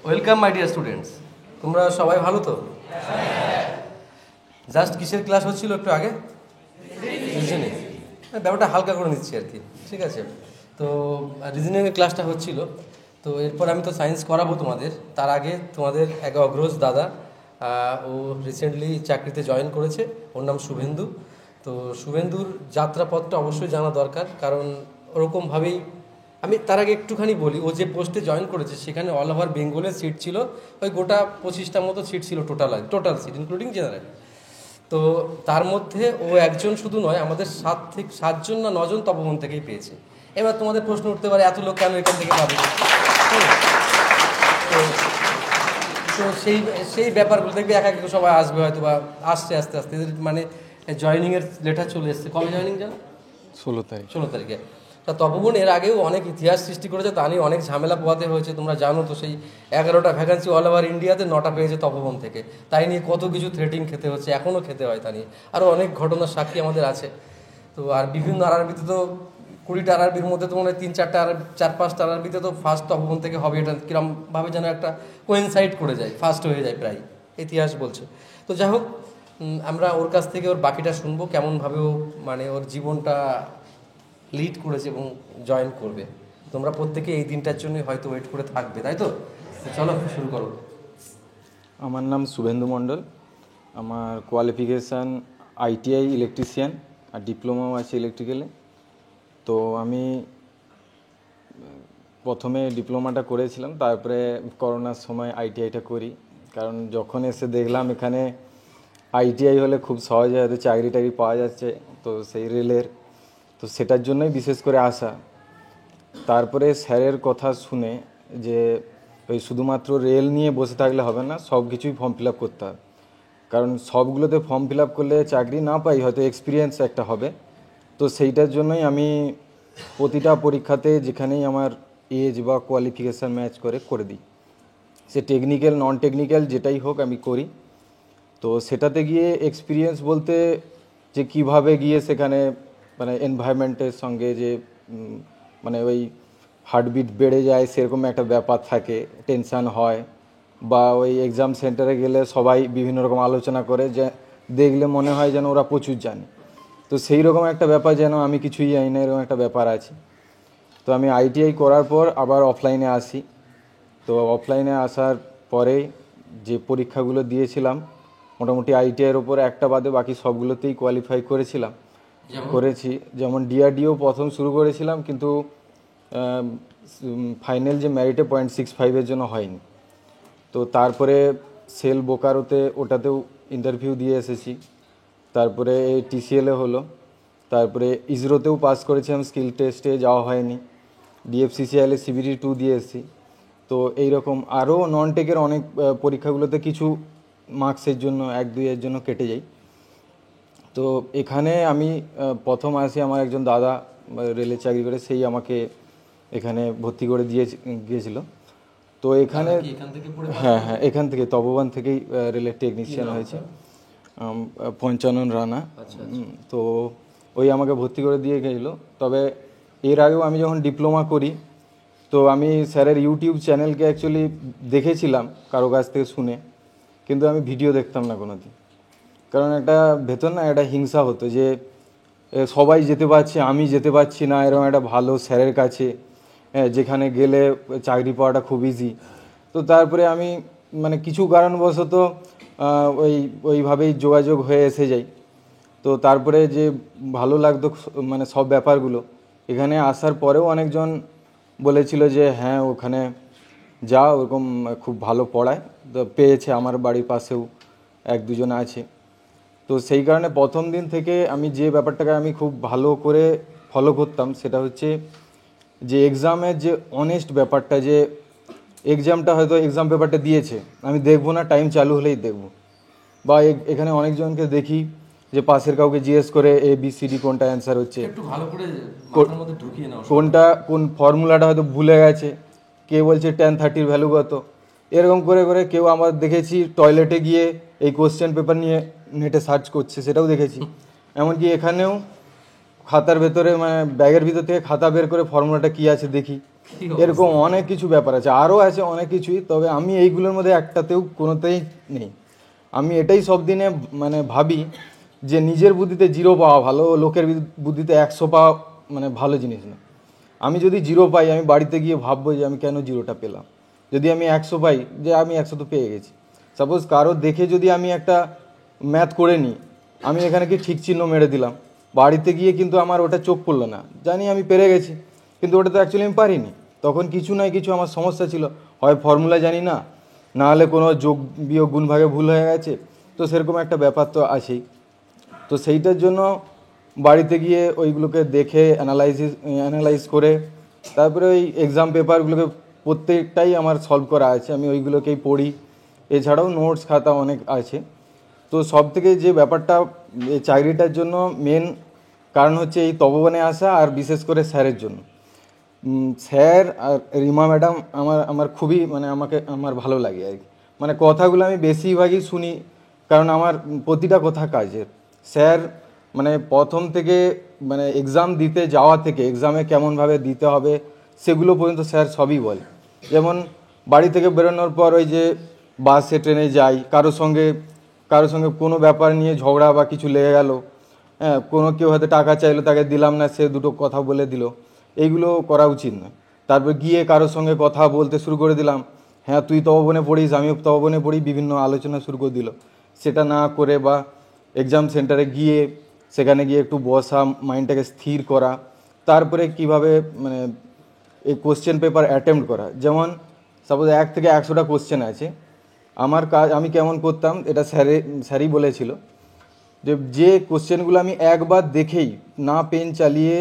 Welcome my dear students. তোমরা সবাই ভালো তো? জাস্ট কিসের ক্লাস হচ্ছিল একটু আগে? রিজনিং। ব্যাপারটা হালকা করে নিচ্ছি আর কি, ঠিক আছে? তো রিজনিংয়ের ক্লাসটা হচ্ছিল। তো এরপর আমি তো সায়েন্স করাবো তোমাদের। তার আগে তোমাদের এক অগ্রজ দাদা, ও রিসেন্টলি চাকরিতে জয়েন করেছে। ওর নাম শুভেন্দু। তো শুভেন্দুর যাত্রাপথটা অবশ্যই জানা দরকার, কারণ ওরকমভাবেই আমি তার আগে একটুখানি বলি। ও যে পোস্টে জয়েন করেছে সেখানে অল ওভার বেঙ্গলের সিট ছিল ওই গোটা 25টা মতো সিট ছিল, টোটাল সিট ইনক্লুডিং জেনারেল। তো তার মধ্যে ও একজন শুধু নয়, আমাদের 7 না 9 জন তপবন থেকেই পেয়েছে। এবার তোমাদের প্রশ্ন উঠতে পারে, এত লোক কেন এখান থেকে পাবে? তো তো সেই ব্যাপারগুলো দেখবে এক সবাই আসবে হয়তো, বা আসছে আস্তে আস্তে। মানে জয়েনিংয়ের লেটার চলে এসছে। কবে জয়েনিং জানো? 16 তারিখে। তা তপবন এর আগেও অনেক ইতিহাস সৃষ্টি করেছে, তা নিয়ে অনেক ঝামেলা পোয়াতে হয়েছে। তোমরা জানো তো, সেই 11টা ভ্যাকান্সি অল ওভার ইন্ডিয়াতে 9টা পেয়েছে তপবন থেকে। তাই নিয়ে কত কিছু থ্রেটিং খেতে হচ্ছে, এখনও খেতে হয়। তা নিয়ে আরও অনেক ঘটনার সাক্ষী আমাদের আছে। তো আর বিভিন্ন আরআরবিতে তো 20টা আরআরবির মধ্যে তো মনে হয় 4-5টা আরআরবিতে তো ফার্স্ট তপবন থেকে হবে। এটা কিরমভাবে যেন একটা কোয়েনসাইড করে যায়, ফার্স্ট হয়ে যায় প্রায়, ইতিহাস বলছে। তো যাই হোক, আমরা ওর কাছ থেকে ওর বাকিটা শুনবো, কেমনভাবে ও মানে ওর জীবনটা লিড করেছে এবং জয়েন করবে। তোমরা প্রত্যেকে এই দিনটার জন্য হয়তো ওয়েট করে থাকবে, তাই তো? চলো শুরু করো। আমার নাম শুভেন্দু মণ্ডল। আমার কোয়ালিফিকেশান আইটিআই ইলেকট্রিশিয়ান, আর ডিপ্লোমাও আছে ইলেকট্রিক্যালে। তো আমি প্রথমে ডিপ্লোমাটা করেছিলাম, তারপরে করোনার সময় আইটিআইটা করি। কারণ যখন এসে দেখলাম এখানে আইটিআই হলে খুব সহজে হয়তো চাকরি টাকরি পাওয়া যাচ্ছে, তো সেই রেলের, তো সেটার জন্যই বিশেষ করে আসা। তারপরে স্যারের কথা শুনে যে ওই শুধুমাত্র রেল নিয়ে বসে থাকলে হবে না, সব কিছুই ফর্ম ফিল আপ করতে হবে। কারণ সবগুলোতে ফর্ম ফিল আপ করলে চাকরি না পাই, হয়তো এক্সপিরিয়েন্স একটা হবে। তো সেইটার জন্যই আমি প্রতিটা পরীক্ষাতে যেখানেই আমার এজ বা কোয়ালিফিকেশান ম্যাচ করে দিই। সে টেকনিক্যাল নন টেকনিক্যাল যেটাই হোক আমি করি। তো সেটাতে গিয়ে এক্সপিরিয়েন্স বলতে যে কিভাবে গিয়ে সেখানে মানে এনভায়রনমেন্টের সঙ্গে যে মানে ওই হার্টবিট বেড়ে যায় সেরকম একটা ব্যাপার থাকে, টেনশান হয়। বা ওই এক্সাম সেন্টারে গেলে সবাই বিভিন্ন রকম আলোচনা করে, যে দেখলে মনে হয় যেন ওরা প্রচুর জানে। তো সেই রকম একটা ব্যাপার, যেন আমি কিছুই জানি না এরকম একটা ব্যাপার আছে। তো আমি আইটিআই করার পর আবার অফলাইনে আসি। তো অফলাইনে আসার পরে যে পরীক্ষাগুলো দিয়েছিলাম, মোটামুটি আইটিআইয়ের ওপর একটা বাদে বাকি সবগুলোতেই কোয়ালিফাই করেছি। যেমন ডিআরডিও প্রথম শুরু করেছিলাম, কিন্তু ফাইনাল যে মেরিটে 0.65-এর জন্য হয়নি। তো তারপরে সেল বোকারোতে ওটাতেও ইন্টারভিউ দিয়ে এসেছি। তারপরে টিসিএলে হলো। তারপরে ইসরোতেও পাস করেছিলাম, স্কিল টেস্টে যাওয়া হয়নি। ডিএফসিসিআইলে সিবিটি 2 দিয়ে এসেছি। তো এইরকম আরও নন টেকের অনেক পরীক্ষাগুলোতে কিছু মার্কসের জন্য 1-2-এর জন্য কেটে যাই। তো এখানে আমি প্রথম আসি, আমার একজন দাদা রেলে চাকরি করে, সেই আমাকে এখানে ভর্তি করে গিয়েছিল। তো এখানে হ্যাঁ, এখান থেকে তপবন থেকেই রেলের টেকনিশিয়ান হয়েছে, পঞ্চানন রানা। তো ওই আমাকে ভর্তি করে দিয়ে গেছিলো। তবে এর আগেও আমি যখন ডিপ্লোমা করি, তো আমি স্যারের ইউটিউব চ্যানেলকে অ্যাকচুয়ালি দেখেছিলাম কারো কাছ থেকে শুনে, কিন্তু আমি ভিডিও দেখতাম না কোনো দিন। কারণ একটা ভেতর না একটা হিংসা হতো যে সবাই যেতে পারছে, আমি যেতে পারছি না, এরকম একটা ভালো স্যারের কাছে যেখানে গেলে চাকরি পাওয়াটা খুব ইজি। তো তারপরে আমি মানে কিছু কারণবশত ওইভাবেই যোগাযোগ হয়ে এসে যাই। তো তারপরে যে ভালো লাগতো মানে সব ব্যাপারগুলো, এখানে আসার পরেও অনেকজন বলেছিল যে হ্যাঁ ওখানে যা, ওরকম খুব ভালো পড়ায়। তো পেয়েছে, আমার বাড়ির পাশেও 1-2 জন আছে। তো সেই কারণে প্রথম দিন থেকে আমি যে ব্যাপারটাকে আমি খুব ভালো করে ফলো করতাম, সেটা হচ্ছে যে এক্সামের যে অনেস্ট ব্যাপারটা, যে এক্সামটা হয়তো এক্সাম পেপারটা দিয়েছে, আমি দেখবো না, টাইম চালু হলেই দেখব। বা এখানে অনেকজনকে দেখি যে পাশের কাউকে জিজ্ঞেস করে ABCD কোনটা অ্যান্সার হচ্ছে, কোন ফর্মুলাটা হয়তো ভুলে গেছে, কে বলছে tan30 ভ্যালু কত, এরকম করে করে কেউ আমার দেখেছি টয়লেটে গিয়ে এই কোশ্চেন পেপার নিয়ে নেটে সার্চ করছে, সেটাও দেখেছি। এমনকি এখানেও খাতার ভেতরে মানে ব্যাগের ভিতর থেকে খাতা বের করে ফর্মুলাটা কী আছে দেখি, এরকম অনেক কিছু ব্যাপার আছে, আরও আছে অনেক কিছুই, তবে আমি এইগুলোর মধ্যে একটাতেও কোনোতেই নেই। আমি এটাই সব দিনে মানে ভাবি যে নিজের বুদ্ধিতে 0 পাওয়া ভালো, লোকের বুদ্ধিতে 100 পাওয়া মানে ভালো জিনিস না। আমি যদি 0 পাই, আমি বাড়িতে গিয়ে ভাববো যে আমি কেন 0টা পেলাম। যদি আমি 100 পাই, যে আমি 100 তো পেয়ে গেছি। সাপোজ কারো দেখে যদি আমি একটা ম্যাথ করে নিই, আমি এখানে কি ঠিক চিহ্ন মেরে দিলাম, বাড়িতে গিয়ে কিন্তু আমার ওটা চোখ পড়লো না, জানি আমি পেরে গেছি, কিন্তু ওটা তো অ্যাকচুয়ালি আমি পারিনি। তখন কিছু নয় কিছু আমার সমস্যা ছিল, হয় ফর্মুলা জানি না, না হলে কোনো যোগ বিয়োগ গুণ ভাগে ভুল হয়ে গেছে, তো সেরকম একটা ব্যাপার তো আছেই। তো সেইটার জন্য বাড়িতে গিয়ে ওইগুলোকে দেখে অ্যানালাইজ করে তারপরে ওই এক্সাম পেপারগুলোকে প্রত্যেকটাই আমার সলভ করা আছে, আমি ওইগুলোকেই পড়ি। এছাড়াও নোটস খাতা অনেক আছে। তো সব থেকে যে ব্যাপারটা এই চাকরিটার জন্য মেন কারণ হচ্ছে এই তপবনে আসা, আর বিশেষ করে স্যারের জন্য। স্যার আর রিমা ম্যাডাম আমার খুবই মানে আমার ভালো লাগে আর কি। মানে কথাগুলো আমি বেশিরভাগই শুনি, কারণ আমার প্রতিটা কথা কাজের। স্যার মানে প্রথম থেকে মানে এক্সাম দিতে যাওয়া থেকে এক্সামে কেমনভাবে দিতে হবে সেগুলো পর্যন্ত স্যার সবই বলে। যেমন বাড়ি থেকে বেরোনোর পর ওই যে বাসে ট্রেনে যাই, কারোর সঙ্গে কোনো ব্যাপার নিয়ে ঝগড়া বা কিছু লেগে গেল, হ্যাঁ, কোনো কেউ হয়তো টাকা চাইলো, তাকে দিলাম না, সে দুটো কথা বলে দিল, এইগুলো করা উচিত না। তারপর গিয়ে কারোর সঙ্গে কথা বলতে শুরু করে দিলাম, হ্যাঁ তুই তপবনে পড়িস, আমিও তপবনে পড়ি, বিভিন্ন আলোচনা শুরু করে দিল। সেটা না করে বা এক্সাম সেন্টারে গিয়ে সেখানে গিয়ে একটু বসা, মাইন্ডটাকে স্থির করা, তারপরে কিভাবে মানে এই কোশ্চেন পেপার অ্যাটেম্প্ট করা। যেমন সাপোজ 1 থেকে 100টা কোশ্চেন আছে, আমার কাজ আমি কেমন করতাম এটা স্যারই বলেছিল, যে কোশ্চেনগুলো আমি একবার দেখেই না পেন চালিয়ে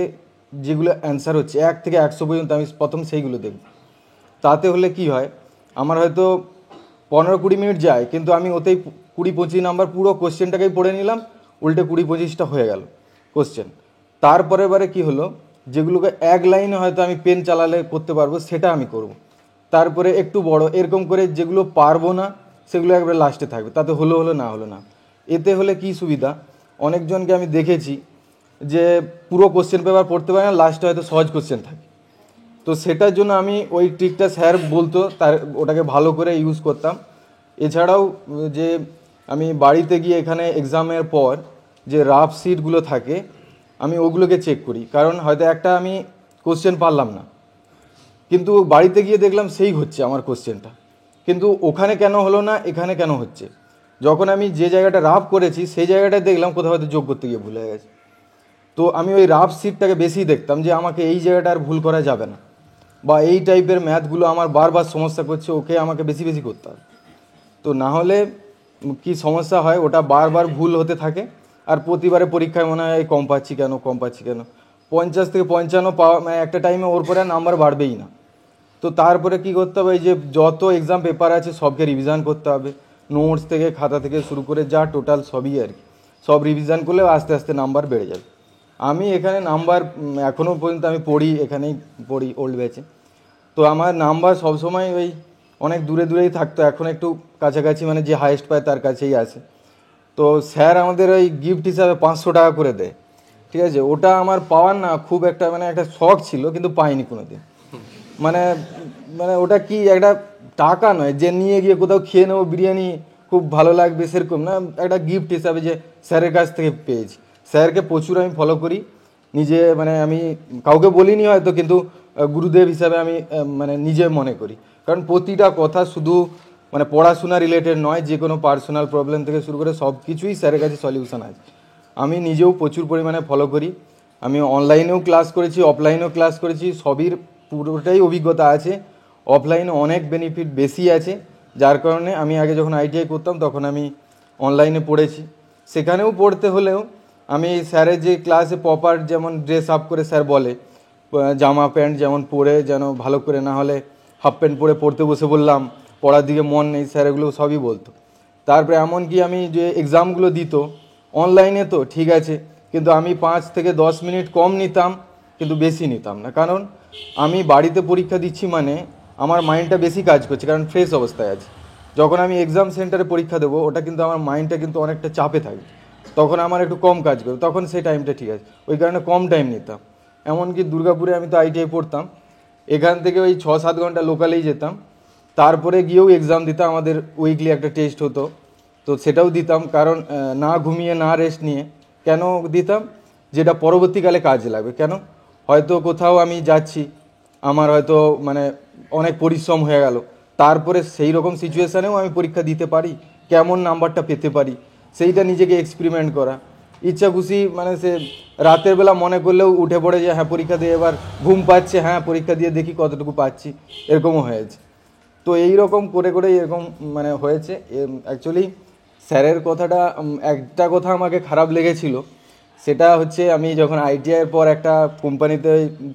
যেগুলো অ্যান্সার হচ্ছে 1 থেকে 100 পর্যন্ত আমি প্রথম সেইগুলো দেখব। তাতে হলে কি হয়, আমার হয়তো 15-20 মিনিট যায়, কিন্তু আমি ওতেই 20-25 নাম্বার পুরো কোশ্চেনটাকেই পড়ে নিলাম, উল্টে 20-25টা হয়ে গেল কোশ্চেন। তারপরের বারে কী হলো, যেগুলোকে এক লাইনে হয়তো আমি পেন চালালে করতে পারবো সেটা আমি করব। তারপরে একটু বড় এরকম করে যেগুলো পারবো না সেগুলো একবারে লাস্টে থাকবে, তাতে হলো না হলো না। এতে হলে কি সুবিধা, অনেকজনকে আমি দেখেছি যে পুরো কোশ্চেন পেপার পড়তে পারে না, লাস্টে হয়তো সহজ কোশ্চেন থাকে। তো সেটার জন্য আমি ওই ট্রিকটা স্যার বলতো, তার ওটাকে ভালো করে ইউজ করতাম। এছাড়াও যে আমি বাড়িতে গিয়ে এখানে এক্সামের পর যে রাফ শিটগুলো থাকে আমি ওগুলোকে চেক করি, কারণ হয়তো একটা আমি কোশ্চেন পারলাম না, কিন্তু বাড়িতে গিয়ে দেখলাম সেই হচ্ছে আমার কোশ্চেনটা, কিন্তু ওখানে কেন হলো না, এখানে কেন হচ্ছে। যখন আমি যে জায়গাটা রাফ করেছি সেই জায়গাটায় দেখলাম কোথাও হয়তো যোগ করতে গিয়ে ভুল হয়ে গেছে। তো আমি ওই রাফ শিটটাকে বেশি দেখতাম যে আমাকে এই জায়গাটা আর ভুল করা যাবে না, বা এই টাইপের ম্যাথগুলো আমার বারবার সমস্যা করছে, ওকে আমাকে বেশি বেশি করতে হবে। তো না হলে কি সমস্যা হয়, ওটা বারবার ভুল হতে থাকে, আর প্রতিবারে পরীক্ষায় মনে হয় কম পাচ্ছি কেন 50 থেকে 55 পাওয়া মানে একটা টাইমে ওর পরে নাম্বার বাড়বেই না। তো তারপরে কি করতে হবে, এই যে যত এক্সাম পেপার আছে সবকে রিভিশন করতে হবে, নোটস থেকে খাতা থেকে শুরু করে যা টোটাল সবই আর কি, সব রিভিশন করলে আস্তে আস্তে নাম্বার বেড়ে যাবে। আমি এখানে নাম্বার এখনও পর্যন্ত আমি পড়ি, এখানেই পড়ি ওল্ড ব্যাচে। তো আমার নাম্বার সবসময় ওই অনেক দূরেই থাকতো, এখন একটু কাছাকাছি, মানে যে হাইয়েস্ট পায় তার কাছেই আছে। তো স্যার আমাদের ওই গিফট হিসাবে 500 টাকা করে দেয়, ঠিক আছে। ওটা আমার পাওয়ার না খুব একটা মানে একটা শখ ছিল, কিন্তু পাইনি কোনো দিন। মানে মানে ওটা কি একটা টাকা নয় যে নিয়ে গিয়ে কোথাও খেয়ে নেবো বিরিয়ানি, খুব ভালো লাগবে সেরকম না, একটা গিফট হিসাবে যে স্যারের কাছ থেকে পেয়েছি। স্যারকে প্রচুর আমি ফলো করি নিজে, মানে আমি কাউকে বলিনি হয়তো, কিন্তু গুরুদেব হিসাবে আমি মানে নিজে মনে করি। কারণ প্রতিটা কথা শুধু মানে পড়াশোনা রিলেটেড নয়, যে কোনো পার্সোনাল প্রবলেম থেকে শুরু করে সব কিছুই স্যারের কাছে সলিউশন আছে। আমি নিজেও প্রচুর পরিমাণে ফলো করি, আমি অনলাইনেও ক্লাস করেছি, অফলাইনেও ক্লাস করেছি, সবই পুরোটাই অভিজ্ঞতা আছে। অফলাইনে অনেক বেনিফিট বেশি আছে, যার কারণে আমি আগে যখন আইটিআই করতাম তখন আমি অনলাইনে পড়েছি। সেখানেও পড়তে হলেও আমি স্যারের যে ক্লাসে প্রপার যেমন ড্রেস আপ করে স্যার বলে, জামা প্যান্ট যেমন পরে যেন ভালো করে, না হলে হাফ প্যান্ট পরে পড়তে বসে বললাম, পড়ার দিকে মন নেই, স্যার এগুলো সবই বলতো। তারপরে এমনকি আমি যে এক্সামগুলো দিত অনলাইনে, তো ঠিক আছে, কিন্তু আমি 5 থেকে 10 মিনিট কম নিতাম, কিন্তু বেশি নিতাম না, কারণ আমি বাড়িতে পরীক্ষা দিচ্ছি মানে আমার মাইন্ডটা বেশি কাজ করছে, কারণ ফ্রেশ অবস্থায় আছে। যখন আমি এক্সাম সেন্টারে পরীক্ষা দেবো, ওটা কিন্তু আমার মাইন্ডটা কিন্তু অনেকটা চাপে থাকে, তখন আমার একটু কম কাজ করবে, তখন সেই টাইমটা ঠিক আছে, ওই কারণে কম টাইম নিতাম। এমনকি দুর্গাপুরে আমি তো আইটিআই পড়তাম, এখান থেকে ওই 6-7 ঘন্টা লোকালেই যেতাম, তারপরে গিয়েও এক্সাম দিতাম। আমাদের উইকলি একটা টেস্ট হতো, তো সেটাও দিতাম। কারণ না ঘুমিয়ে না রেস্ট নিয়ে কেন দিতাম, যেটা পরবর্তীকালে কাজে লাগবে। কেন, হয়তো কোথাও আমি যাচ্ছি, আমার হয়তো মানে অনেক পরিশ্রম হয়ে গেল, তারপরে সেই রকম সিচুয়েশানেও আমি পরীক্ষা দিতে পারি, কেমন নাম্বারটা পেতে পারি সেইটা নিজেকে এক্সপেরিমেন্ট করা। ইচ্ছা খুশি মানে সে রাতের বেলা মনে করলেও উঠে পড়ে যে হ্যাঁ পরীক্ষা দিয়ে এবার ঘুম পাচ্ছে, হ্যাঁ পরীক্ষা দিয়ে দেখি কতটুকু পাচ্ছি, এরকমও হয়েছে। তো এই রকম করে করে এরকম মানে হয়েছে। অ্যাকচুয়ালি স্যারের কথাটা একটা কথা আমাকে খারাপ লেগেছিল, সেটা হচ্ছে আমি যখন আইটিআইয়ের পর একটা কোম্পানিতে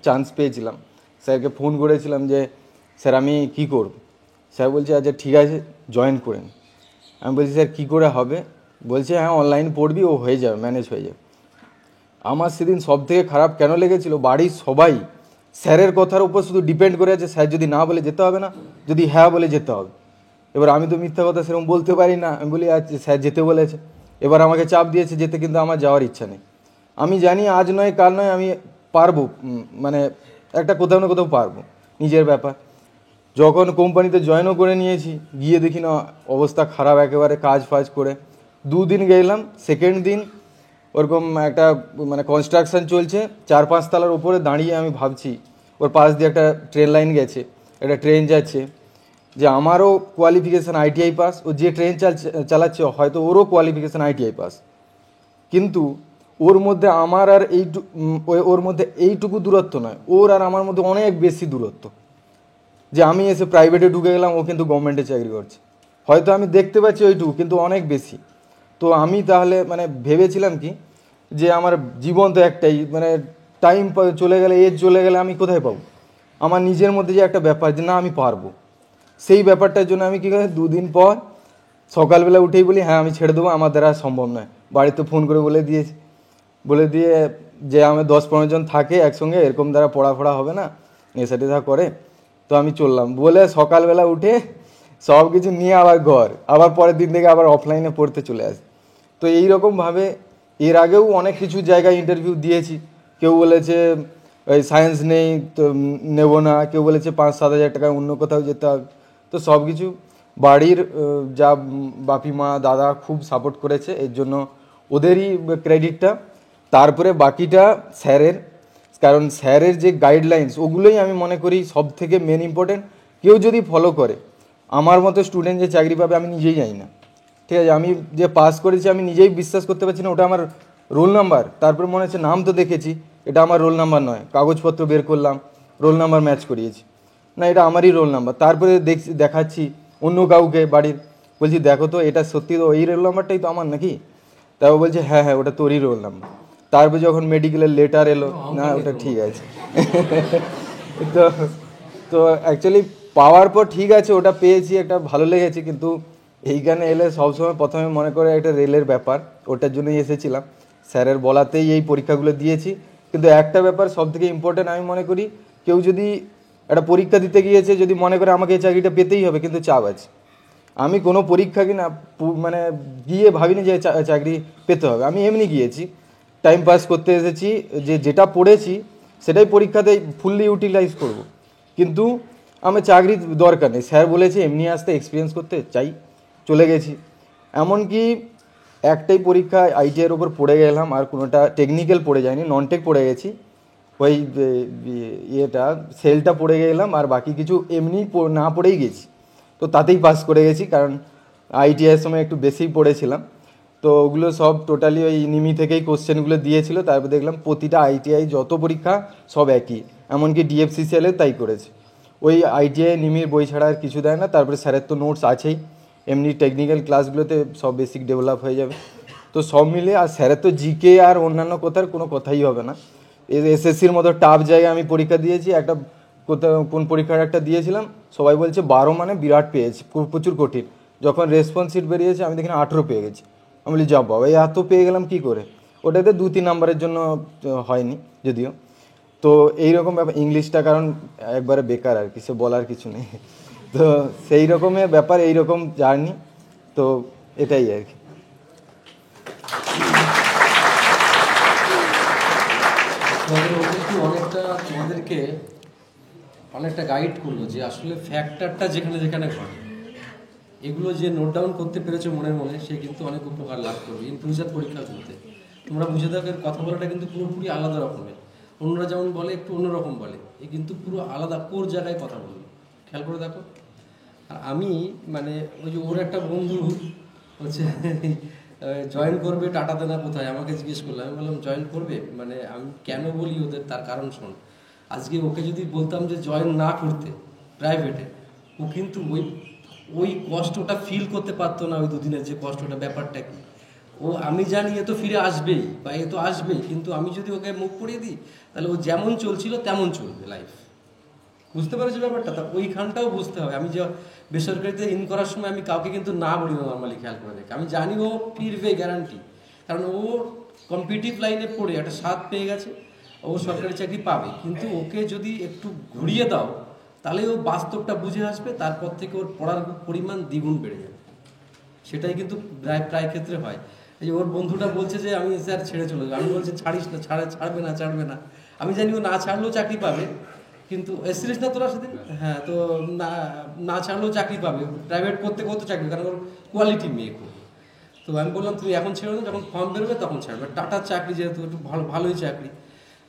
চান্স পেয়েছিলাম, স্যারকে ফোন করেছিলাম যে স্যার আমি কী করব। স্যার বলছে আচ্ছা ঠিক আছে জয়েন করেন। আমি বলছি স্যার কী করে হবে, বলছে হ্যাঁ অনলাইন পড়বি, ও হয়ে যাবে, ম্যানেজ হয়ে যাবে। আমার সেদিন সব থেকে খারাপ কেন লেগেছিল, বাড়ির সবাই স্যারের কথার উপর শুধু ডিপেন্ড করে আছে, স্যার যদি না বলে যেতে হবে না, যদি হ্যাঁ বলে যেতে হবে। এবার আমি তো মিথ্যা কথা সেরকম বলতে পারি না, আমি বলি আচ্ছা স্যার যেতে বলেছে, এবার আমাকে চাপ দিয়েছে যেতে, কিন্তু আমার যাওয়ার ইচ্ছা নেই। আমি জানি আজ নয় কাল নয় আমি পারবো, মানে একটা কোথাও না কোথাও পারবো, নিজের ব্যাপার। যখন কোম্পানিতে জয়েনও করে নিয়েছি, গিয়ে দেখি না অবস্থা খারাপ একেবারে, কাজ ফাজ করে 2 দিন গেলাম, সেকেন্ড দিন ওরকম একটা মানে কনস্ট্রাকশন চলছে 4-5 তলার উপরে, দাঁড়িয়ে আমি ভাবছি ওর পাশ দিয়ে একটা ট্রেন লাইন গেছে, একটা ট্রেন যাচ্ছে, যে আমারও কোয়ালিফিকেশান আইটিআই পাস, ও যে ট্রেন চালাচ্ছে হয়তো ওরও কোয়ালিফিকেশান আইটিআই পাস, কিন্তু ওর মধ্যে আমার আর ওর মধ্যে এইটুকু দূরত্ব নয়, ওর আর আমার মধ্যে অনেক বেশি দূরত্ব। যে আমি এসে প্রাইভেটে ঢুকে গেলাম, ও কিন্তু গভর্নমেন্টে চাকরি করছে, হয়তো আমি দেখতে পাচ্ছি ওইটুকু, কিন্তু অনেক বেশি। তো আমি তাহলে মানে ভেবেছিলাম কি, যে আমার জীবন তো একটাই, মানে টাইম চলে গেলে, এজ চলে গেলে আমি কোথায় পাবো। আমার নিজের মধ্যে যে একটা ব্যাপার যে না আমি পারবো, সেই ব্যাপারটার জন্য আমি কী করি, 2 দিন পর সকালবেলা উঠেই বলি হ্যাঁ আমি ছেড়ে দেবো, আমার দ্বারা সম্ভব নয়। বাড়িতে ফোন করে বলে দিয়েছি, বলে দিয়ে যে আমি 10-15 জন থাকে একসঙ্গে, এরকম দ্বারা পড়াফড়া হবে না, নেশা টেশা করে, তো আমি চললাম বলে সকালবেলা উঠে সব কিছু নিয়ে আবার ঘর, আবার পরের দিন থেকে আবার অফলাইনে পড়তে চলে আসি। তো এইরকমভাবে এর আগেও অনেক কিছু জায়গায় ইন্টারভিউ দিয়েছি, কেউ বলেছে ওই সায়েন্স নেই তো নেব না, কেউ বলেছে 5-7 হাজার টাকায় অন্য কোথাও যেতে হবে। তো সব কিছু বাড়ির যা বাপি মা দাদা খুব সাপোর্ট করেছে, এর জন্য ওদেরই ক্রেডিটটা। তারপরে বাকিটা স্যারের, কারণ স্যারের যে গাইডলাইন্স ওগুলোই আমি মনে করি সব থেকে মেন ইম্পর্টেন্ট। কেউ যদি ফলো করে, আমার মতো স্টুডেন্ট যে চাকরি পাবে আমি নিজেই জানি না, ঠিক আছে। আমি যে পাস করেছি আমি নিজেই বিশ্বাস করতে পারছি না ওটা আমার রোল নাম্বার, তারপরে মনে হচ্ছে নাম তো দেখেছি, এটা আমার রোল নাম্বার নয়, কাগজপত্র বের করলাম, রোল নাম্বার ম্যাচ করিয়েছি, না এটা আমারই রোল নাম্বার। তারপরে দেখাচ্ছি অন্য কাউকে বাড়ির, বলছি দেখো তো এটা সত্যি তো এই রোল নাম্বারটাই তো আমার নাকি, তাও বলছে হ্যাঁ হ্যাঁ ওটা তোরই রোল নাম্বার। তারপর যখন মেডিকেলের লেটার এলো, না ওটা ঠিক আছে। তো তো অ্যাকচুয়ালি পাওয়ার পর ঠিক আছে ওটা পেয়েছি, একটা ভালো লেগেছে, কিন্তু এইখানে এলে সবসময় প্রথমে মনে করে একটা রেলের ব্যাপার, ওটার জন্যই এসেছিলাম, স্যারের বলাতেই এই পরীক্ষাগুলো দিয়েছি। কিন্তু একটা ব্যাপার সব থেকে ইম্পর্টেন্ট আমি মনে করি, কেউ যদি একটা পরীক্ষা দিতে গিয়েছে, যদি মনে করে আমাকে এই চাকরিটা পেতেই হবে, কিন্তু চাপ আছে। আমি কোনো পরীক্ষা কিনা মানে গিয়ে ভাবিনি যে চাকরি পেতে হবে, আমি এমনি গিয়েছি, টাইম পাস করতে এসেছি, যেটা পড়েছি সেটাই পরীক্ষাতে ফুললি ইউটিলাইজ করব। কিন্তু আমার চাকরি দরকার নেই, স্যার বলেছে এমনি আসতে এক্সপিরিয়েন্স করতে চাই, চলে গেছি। এমনকি একটাই পরীক্ষা আইটিআইয়ের ওপর পড়ে গেলাম, আর কোনোটা টেকনিক্যাল পড়ে যায়নি, নন টেক পড়ে গেছি, ওই ইয়েটা সেলটা পড়ে গেলাম, আর বাকি কিছু এমনি না পড়েই গেছি। তো তাতেই পাস করে গেছি, কারণ আইটিআইয়ের সময় একটু বেশিই পড়েছিলাম। তো ওগুলো সব টোটালি ওই নিমি থেকেই কোশ্চেনগুলো দিয়েছিল, তারপর দেখলাম প্রতিটা আইটিআই যত পরীক্ষা সব একই, এমনকি ডিএফসিসিএলেও তাই করেছে। ওই আইটিআই নিমির বই ছাড়া আর কিছু দেয় না। তারপরে স্যারের তো নোটস আছেই, এমনি টেকনিক্যাল ক্লাসগুলোতে সব বেসিক ডেভেলপ হয়ে যাবে। তো সব মিলিয়ে আর স্যারের তো জিকে আর অন্যান্য কথার কোনো কথাই হবে না। এসএসসির মতো টাফ জায়গায় আমি পরীক্ষা দিয়েছি, একটা কোন পরীক্ষার একটা দিয়েছিলাম, সবাই বলছে 12 মানে বিরাট পেয়েছি, প্রচুর কঠিন। যখন রেসপন্স শিট বেরিয়েছে আমি দেখি 18 পেয়ে গেছি। আমি বলি যা বাবা এই এত পেয়ে গেলাম কী করে। ওটাতে 2-3 নাম্বারের জন্য হয়নি যদিও। তো এইরকম ব্যাপার, ইংলিশটা কারণ একবারে বেকার আর কিছু বলার কিছু নেই। তো সেই রকমের ব্যাপার, এইরকম জার্নি, তো এটাই আর কি। অনেকটা তোমাদেরকে অনেকটা গাইড করলো যে আসলে ফ্যাক্টরটা যেখানে যেখানে ঘটে এগুলো যে নোট ডাউন করতে পেরেছে মনের মনে, সে কিন্তু অনেক উপকার লাভ করবে ইন ফিউচার পরীক্ষাগুলোতে। তোমরা বুঝে থাকো এর কথা বলাটা কিন্তু পুরোপুরি আলাদা রকমের। অন্যরা যেমন বলে একটু অন্যরকম বলে, এ কিন্তু পুরো আলাদা কোর জায়গায় কথা বলবে, খেয়াল করে দেখো। আর আমি মানে ওই যে ওর একটা বন্ধু হচ্ছে জয়েন করবে টাটাতে না কোথায়, আমাকে জিজ্ঞেস করলো। আমি বললাম জয়েন করবে, মানে আমি কেন বলি ওদের তার কারণ শোন। আজকে ওকে যদি বলতাম যে জয়েন না করতে প্রাইভেটে, ও কিন্তু ওই কষ্টটা ফিল করতে পারতো না, ওই দুদিনের যে কষ্টটা, ব্যাপারটা কি। ও আমি জানি এ তো ফিরে আসবেই বা এ তো আসবেই, কিন্তু আমি যদি ওকে মুখ পড়িয়ে দিই তাহলে ও যেমন চলছিল তেমন চলবে লাইফ। বুঝতে পারছি ব্যাপারটা? তা ওইখানটাও বুঝতে হবে। আমি যে বেসরকারিতে ইন করার সময় আমি কাউকে কিন্তু না বলি না নর্মালি, খেয়াল করে দেখে। আমি জানি ও ফিরবে গ্যারান্টি, কারণ ও কম্পিটিটিভ লাইনে পড়ে একটা স্বাদ পেয়ে গেছে, ও সরকারি চাকরি পাবে। কিন্তু ওকে যদি একটু ঘুরিয়ে দাও তাহলে ও বাস্তবটা বুঝে আসবে, তারপর থেকে ওর পড়ার পরিমাণ দ্বিগুণ বেড়ে যাবে। সেটাই কিন্তু প্রায় ক্ষেত্রে হয়। এই যে ওর বন্ধুটা বলছে যে আমি স্যার ছেড়ে চলে যাবো, আমি বলছি ছাড়িস না, ছাড়বে না। আমি জানি ও না ছাড়লেও চাকরি পাবে, কিন্তু এসছিলিস না তোরা সেদিন? হ্যাঁ, তো না ছাড়লেও চাকরি পাবে, প্রাইভেট করতে করতে চাকরি, কারণ ওর কোয়ালিটি মেয়ে খুব। তো আমি বললাম তুমি এখন ছেড়ে না, যখন ফর্ম বেরোবে তখন ছাড়বে। টাটার চাকরি যেহেতু একটু ভালোই চাকরি।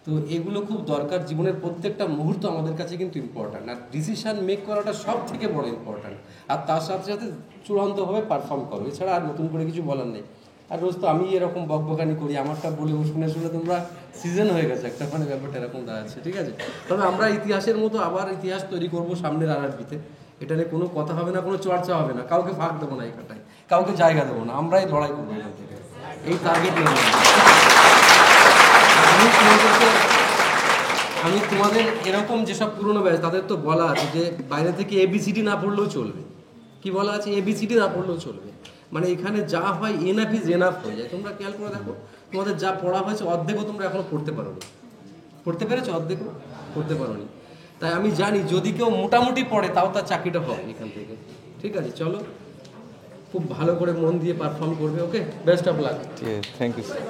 তো এগুলো খুব দরকার, জীবনের প্রত্যেকটা মুহূর্ত আমাদের কাছে কিন্তু ইম্পর্ট্যান্ট। আর ডিসিশান মেক করাটা সব থেকে বড় ইম্পর্ট্যান্ট। আর তার সাথে সাথে চূড়ান্তভাবে পারফর্ম করো, এছাড়া আর নতুন করে কিছু বলার নেই। আর রোজ তো আমি এরকম বকবকানি করি, আমারটা বলে শুনে শুনে তোমরা সিজন হয়ে গেছে একটা, মানে ব্যাপারটা এরকম দাঁড়াচ্ছে, ঠিক আছে। তবে আমরা ইতিহাসের মতো আবার ইতিহাস তৈরি করব সামনের আরআরবিতে। এটা নিয়ে কোনো কথা হবে না, কোনো চর্চা হবে না, কাউকে ফাঁক দেবো না এখানটায়, কাউকে জায়গা দেবো না, আমরাই লড়াই করবো এখান থেকে, এই টার্গেট নেব। আমি তোমাদের এরকম যেসব পুরনো ব্যাচ তাদের তো বলা আছে যে বাইরে থেকে এবিসিডি না পড়লেও চলবে। কি বলা আছে? এবিসিডি না পড়লেও চলবে, মানে এখানে যা হয় এনাফ ইজ এনাফ হয়ে যায়। তোমরা খেয়াল করে দেখো, তোমাদের যা পড়া হয়েছে অর্ধেকও তোমরা এখনো পড়তে পারোনি, পড়তে পেরেছো? অর্ধেকও পড়তে পারোনি। তাই আমি জানি যদি কেউ মোটামুটি পড়ে তাও তার চাকরিটা হবে এখান থেকে, ঠিক আছে। চলো, খুব ভালো করে মন দিয়ে পারফর্ম করবে, ওকে, বেস্ট অফ লাক। ঠিক আছে, থ্যাংক ইউ স্যার।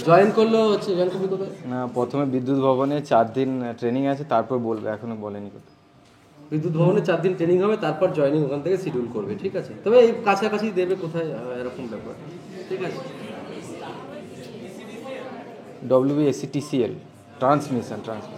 জয়েন করলো হচ্ছে, জয়েন করবি কোথায়? না, প্রথমে বিদ্যুৎ ভবনে 4 দিন ট্রেনিং আছে, তারপর বলবে, এখনো বলেনি কোথায়। বিদ্যুৎ ভবনে 4 দিন ট্রেনিং হবে, তারপর জয়েনিং ওখান থেকে শিডিউল করবে, ঠিক আছে। তবে এই কাছাকাছি দেবে কোথায়, এরকম ব্যাপার, ঠিক আছে। WBSCTCL transmission.